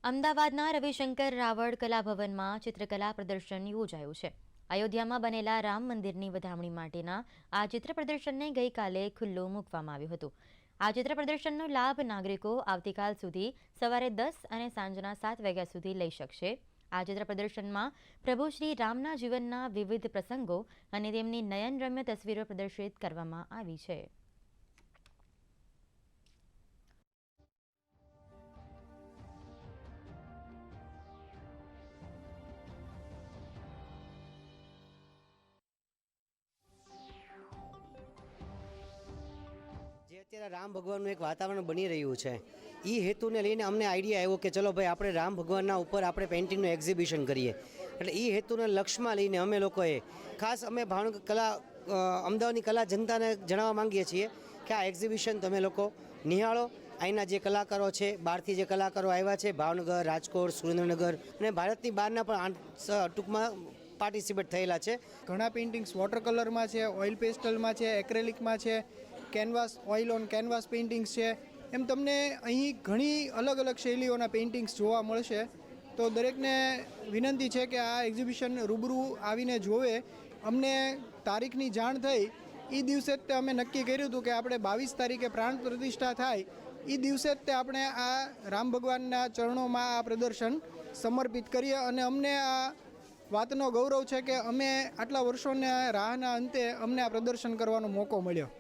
અમદાવાદના રવિશંકર રાવળ કલાભવનમાં ચિત્રકલા પ્રદર્શન યોજાયું છે। અયોધ્યામાં બનેલા રામ મંદિરની વધામણી માટેના આ ચિત્ર પ્રદર્શનને ગઈકાલે ખુલ્લું મૂકવામાં આવ્યું હતું। આ ચિત્ર પ્રદર્શનનો લાભ નાગરિકો આવતીકાલ સુધી સવારે 10 અને સાંજના 7 વાગ્યા સુધી લઈ શકશે। આ ચિત્ર પ્રદર્શનમાં પ્રભુ શ્રી રામના જીવનના વિવિધ પ્રસંગો અને તેમની નયનરમ્ય તસવીરો પ્રદર્શિત કરવામાં આવી છે। જે અત્યારે રામ ભગવાનનું એક વાતાવરણ બની રહ્યું છે એ હેતુને લઈને અમને આઈડિયા આવ્યો કે ચલો ભાઈ આપણે રામ ભગવાનના ઉપર આપણે પેઇન્ટિંગનું એક્ઝિબિશન કરીએ। એટલે એ હેતુને લક્ષ્યમાં લઈને અમે લોકોએ ખાસ અમે ભાવનગર કલા અમદાવાદની કલા જનતાને જણાવવા માંગીએ છીએ કે આ એક્ઝિબિશન તમે લોકો નિહાળો। અહીંના જે કલાકારો છે, બહારથી જે કલાકારો આવ્યા છે, ભાવનગર, રાજકોટ, સુરેન્દ્રનગર અને ભારતની બહારના પણ ટૂંકમાં પાર્ટિસિપેટ થયેલા છે। ઘણા પેઇન્ટિંગ્સ વોટર કલરમાં છે, ઓઇલ પેસ્ટલમાં છે, એક્રેલિકમાં છે, canvas oil on canvas paintings છે। એમ તમને અહીં ઘણી અલગ અલગ શૈલીઓના પેઇન્ટિંગ્સ જોવા મળશે। તો દરેકને વિનંતી છે કે આ એક્ઝિબિશન રૂબરૂ આવીને જોવે। અમને તારીખની જાણ થઈ એ દિવસે જ તે અમે નક્કી કર્યું હતું કે આપણે 22 તારીખે પ્રાણ પ્રતિષ્ઠા થાય એ દિવસે જ તે આપણે આ રામ ભગવાનના ચરણોમાં આ પ્રદર્શન સમર્પિત કરીએ। અને અમને આ વાતનો ગૌરવ છે કે અમે આટલા વર્ષોના રાહના અંતે અમને આ પ્રદર્શન કરવાનો મોકો મળ્યો।